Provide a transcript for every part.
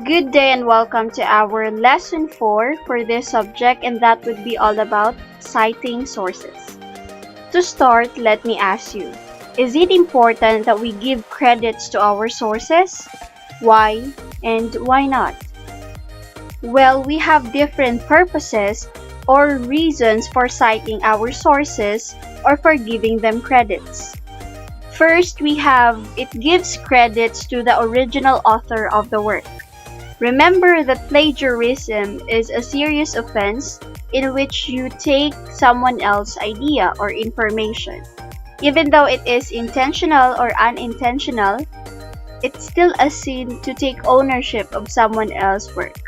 Good day and welcome to our lesson 4 for this subject, and that would be all about citing sources. To start, let me ask you, is it important that we give credits to our sources? Why and why not? Well, we have different purposes or reasons for citing our sources or for giving them credits. First, we have it gives credits to the original author of the work. Remember that plagiarism is a serious offense in which you take someone else's idea or information. Even though it is intentional or unintentional, it's still a sin to take ownership of someone else's work.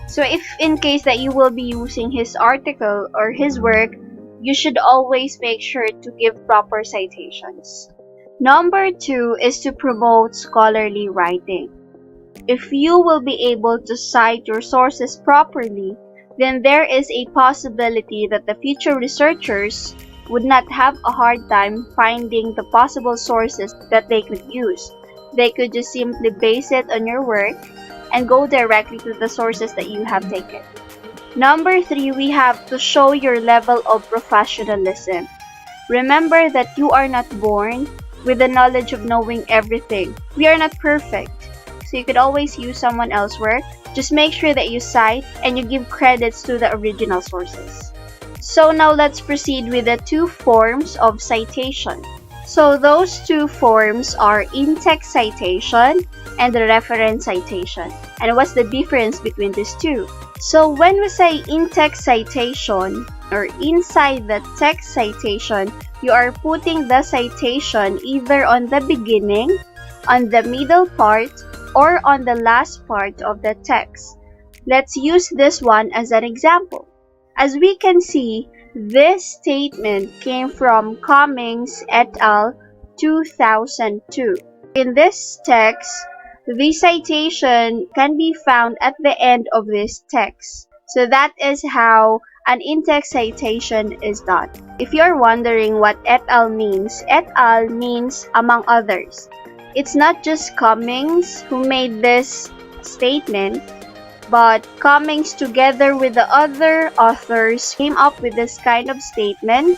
So if in case that you will be using his article or his work, you should always make sure to give proper citations. Number 2 is to promote scholarly writing. If you will be able to cite your sources properly, then there is a possibility that the future researchers would not have a hard time finding the possible sources that they could use. They could just simply base it on your work and go directly to the sources that you have taken. Number 3, we have to show your level of professionalism. Remember that you are not born with the knowledge of knowing everything. We are not perfect. So you could always use someone else's work. Just make sure that you cite and you give credits to the original sources. So now let's proceed with the two forms of citation. So those two forms are in-text citation and the reference citation. And what's the difference between these two? So when we say in-text citation or inside the text citation, you are putting the citation either on the beginning, on the middle part, or on the last part of the text. Let's use this one as an example. As we can see, this statement came from Cummings et al. 2002. In this text, the citation can be found at the end of this text. So that is how an in-text citation is done. If you're wondering what et al. Means among others. It's not just Cummings who made this statement, but Cummings together with the other authors came up with this kind of statement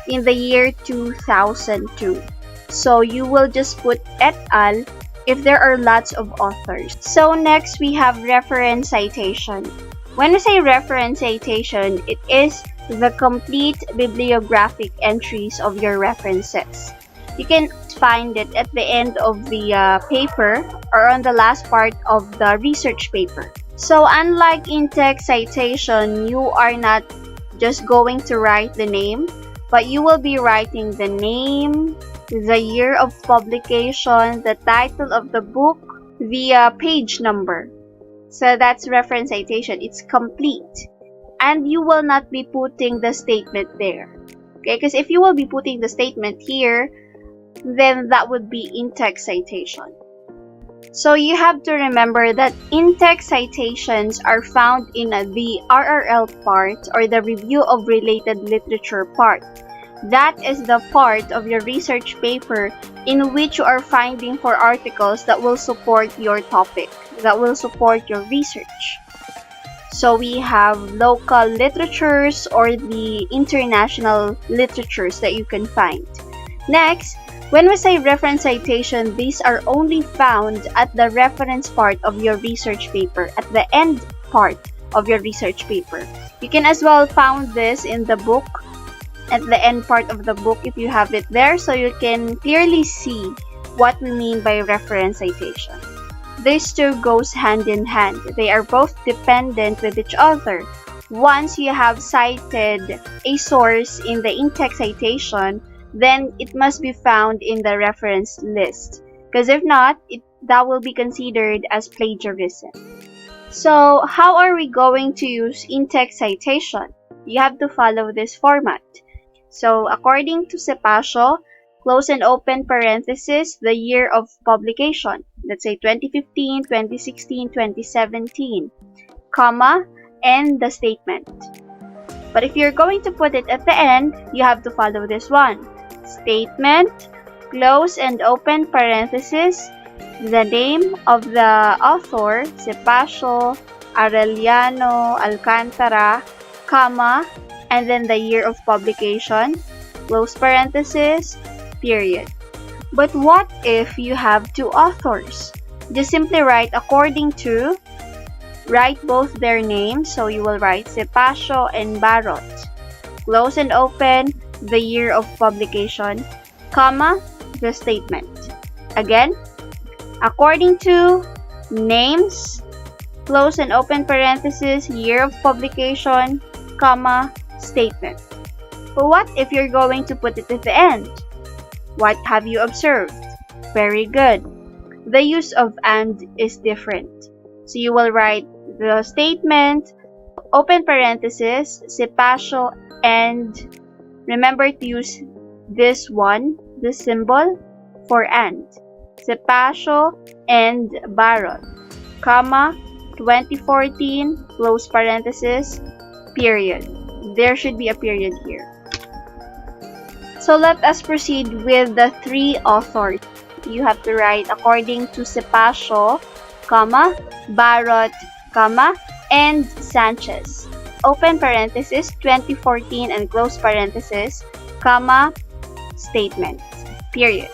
in the year 2002. So you will just put et al. If there are lots of authors. So next we have reference citation. When we say reference citation, it is the complete bibliographic entries of your references. You can find it at the end of the paper or on the last part of the research paper. So unlike in-text citation, you are not just going to write the name, but you will be writing the name, the year of publication, the title of the book, the page number. So that's reference citation. It's complete. And you will not be putting the statement there. Okay, because if you will be putting the statement here, then that would be in-text citation. So you have to remember that in-text citations are found in the RRL part or the review of related literature part. That is the part of your research paper in which you are finding for articles that will support your topic, that will support your research. So we have local literatures or the international literatures that you can find. Next, when we say reference citation, these are only found at the reference part of your research paper, at the end part of your research paper. You can as well find this in the book, at the end part of the book if you have it there, so you can clearly see what we mean by reference citation. These two goes hand in hand. They are both dependent with each other. Once you have cited a source in the in-text citation, then it must be found in the reference list. Because if not, that will be considered as plagiarism. So how are we going to use in-text citation? You have to follow this format. So according to Cepaccio, close and open parenthesis, the year of publication. Let's say 2015, 2016, 2017, comma, and the statement. But if you're going to put it at the end, you have to follow this one. Statement, close and open parenthesis, the name of the author, Cepasio Arellano Alcantara, comma, and then the year of publication, close parenthesis, period. But what if you have two authors? Just simply write according to, write both their names, so you will write Cepasio and Barot. Close and open the year of publication, comma, the statement. Again, according to, names, close and open parenthesis, year of publication, comma, statement. But what if you're going to put it at the end? What have you observed? Very good. The use of and is different. So you will write the statement, open parenthesis, Cepasio, and remember to use this one, the symbol, for and. Cepasio and Barot, comma, 2014, close parenthesis, period. There should be a period here. So let us proceed with the three authors. You have to write according to Cepasio, comma, Barot, comma, and Sanchez. Open parenthesis, 2014 and close parenthesis, comma, statement, period.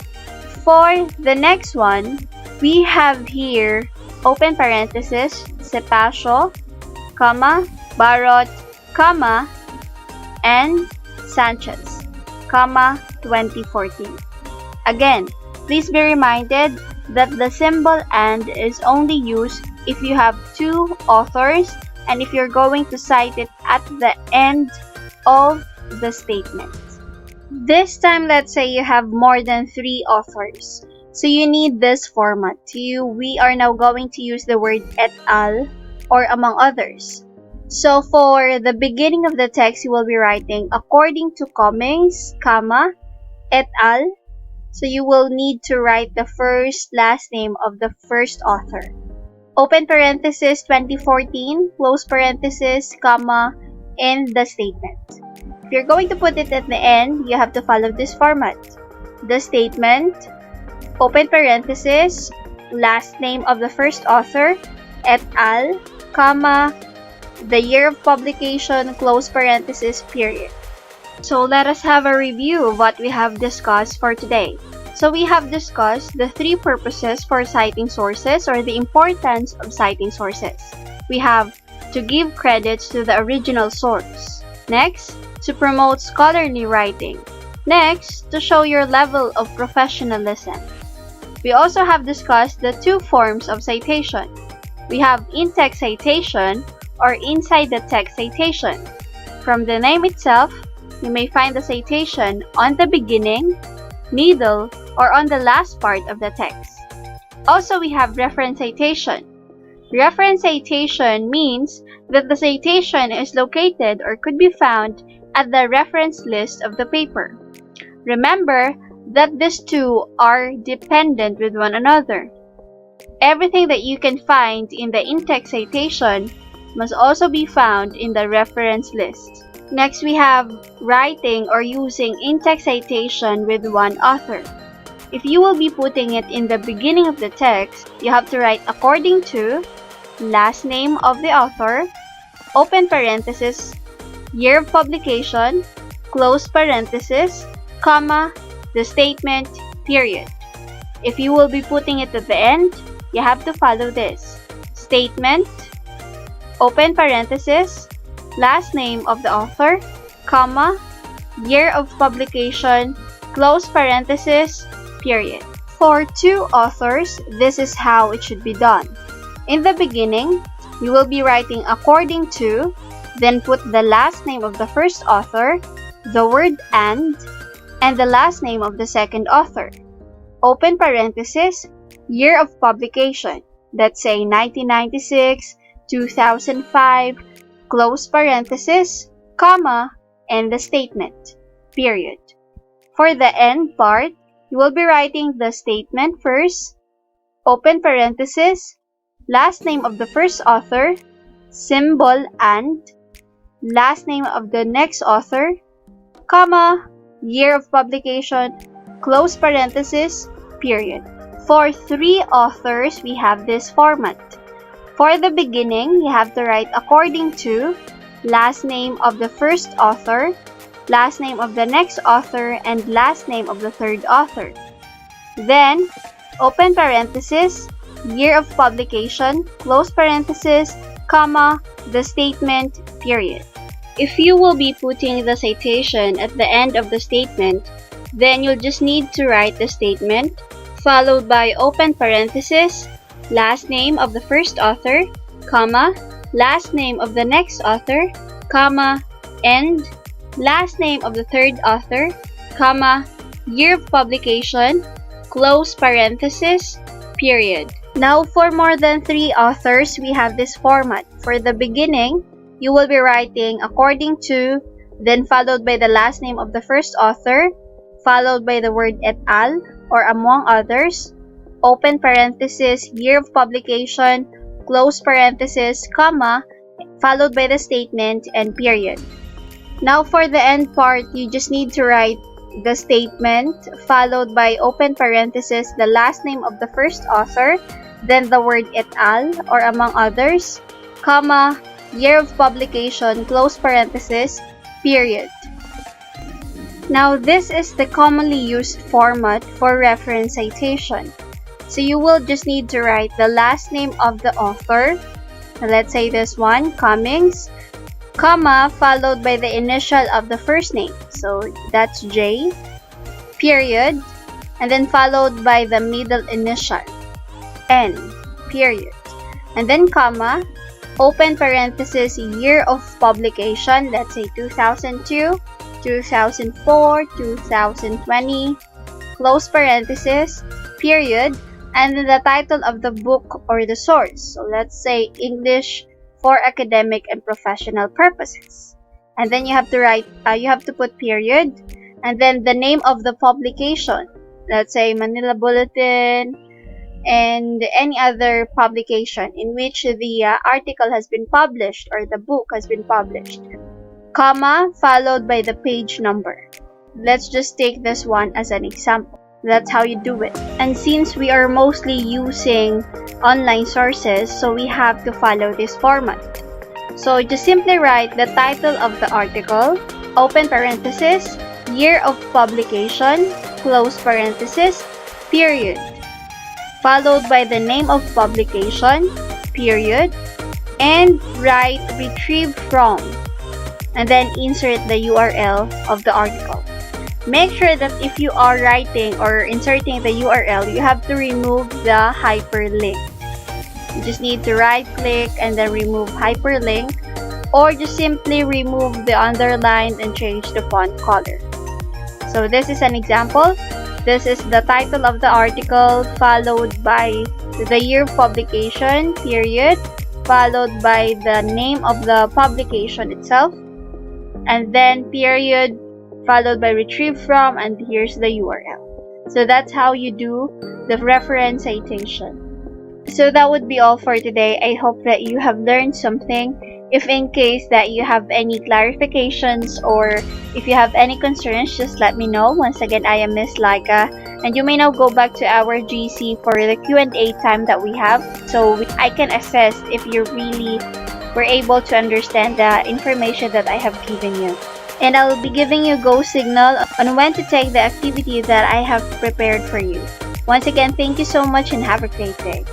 For the next one, we have here, open parenthesis, Cepasio, comma, Barot, comma, and Sanchez, comma, 2014. Again, please be reminded that the symbol and is only used if you have two authors and if you're going to cite it at the end of the statement. This time, let's say you have more than three authors. So you need this format. We are now going to use the word et al. Or among others. So for the beginning of the text, you will be writing according to Cummings, comma, et al. So you will need to write the first last name of the first author. Open parenthesis 2014, close parenthesis, comma, in the statement. If you're going to put it at the end, you have to follow this format. The statement, open parenthesis, last name of the first author, et al., comma, the year of publication, close parenthesis, period. So let us have a review of what we have discussed for today. So we have discussed the three purposes for citing sources or the importance of citing sources. We have to give credits to the original source. Next, to promote scholarly writing. Next, to show your level of professionalism. We also have discussed the two forms of citation. We have in-text citation or inside the text citation. From the name itself, you may find the citation on the beginning, middle, or on the last part of the text. Also, we have reference citation. Reference citation means that the citation is located or could be found at the reference list of the paper. Remember that these two are dependent with one another. Everything that you can find in the in-text citation must also be found in the reference list. Next, we have writing or using in-text citation with one author. If you will be putting it in the beginning of the text, you have to write according to, last name of the author, open parenthesis, year of publication, close parenthesis, comma, the statement, period. If you will be putting it at the end, you have to follow this. Statement, open parenthesis, last name of the author, comma, year of publication, close parenthesis, period. For two authors, this is how it should be done. In the beginning, you will be writing according to, then put the last name of the first author, the word and the last name of the second author. Open parenthesis, year of publication. Let's say 1996, 2005, close parenthesis, comma, and the statement, period. For the end part, you will be writing the statement first, open parenthesis, last name of the first author, symbol and, last name of the next author, comma, year of publication, close parenthesis, period. For 3 authors, we have this format. For the beginning, you have to write according to last name of the first author, last name of the next author, and last name of the third author. Then, open parenthesis, year of publication, close parenthesis, comma, the statement, period. If you will be putting the citation at the end of the statement, then you'll just need to write the statement, followed by open parenthesis, last name of the first author, comma, last name of the next author, comma, and last name of the third author, comma, year of publication, close parenthesis, period. Now, for more than 3 authors, we have this format. For the beginning, you will be writing according to, then followed by the last name of the first author, followed by the word et al. Or among others, open parenthesis, year of publication, close parenthesis, comma, followed by the statement, and period. Now for the end part, you just need to write the statement, followed by open parenthesis, the last name of the first author, then the word et al. Or among others, comma, year of publication, close parenthesis, period. Now, this is the commonly used format for reference citation. So you will just need to write the last name of the author. Let's say this one, Cummings, comma, followed by the initial of the first name. So that's J, period, and then followed by the middle initial, N, period. And then comma, open parenthesis, year of publication, let's say 2002, 2004, 2020, close parenthesis, period, and then the title of the book or the source. So let's say English for academic and professional purposes. And then you have to put period, and then the name of the publication. Let's say Manila Bulletin and any other publication in which the article has been published or the book has been published, comma, followed by the page number. Let's just take this one as an example. That's how you do it. And since we are mostly using online sources, so we have to follow this format. So just simply write the title of the article, open parenthesis, year of publication, close parenthesis, period, followed by the name of publication, period, and write retrieve from, and then insert the URL of the article. Make sure that if you are writing or inserting the URL, you have to remove the hyperlink. You just need to right click and then remove hyperlink, or just simply remove the underline and change the font color. So this is an example. This is the title of the article, followed by the year of publication, period, followed by the name of the publication itself, and then period, followed by retrieve from, and here's the URL. So that's how you do the reference citation. So that would be all for today. I hope that you have learned something. If in case that you have any clarifications or if you have any concerns, just let me know. Once again, I am Miss Laika, and you may now go back to our GC for the Q&A time that we have, so I can assess if you really were able to understand the information that I have given you. And I will be giving you go signal on when to take the activity that I have prepared for you. Once again, thank you so much and have a great day.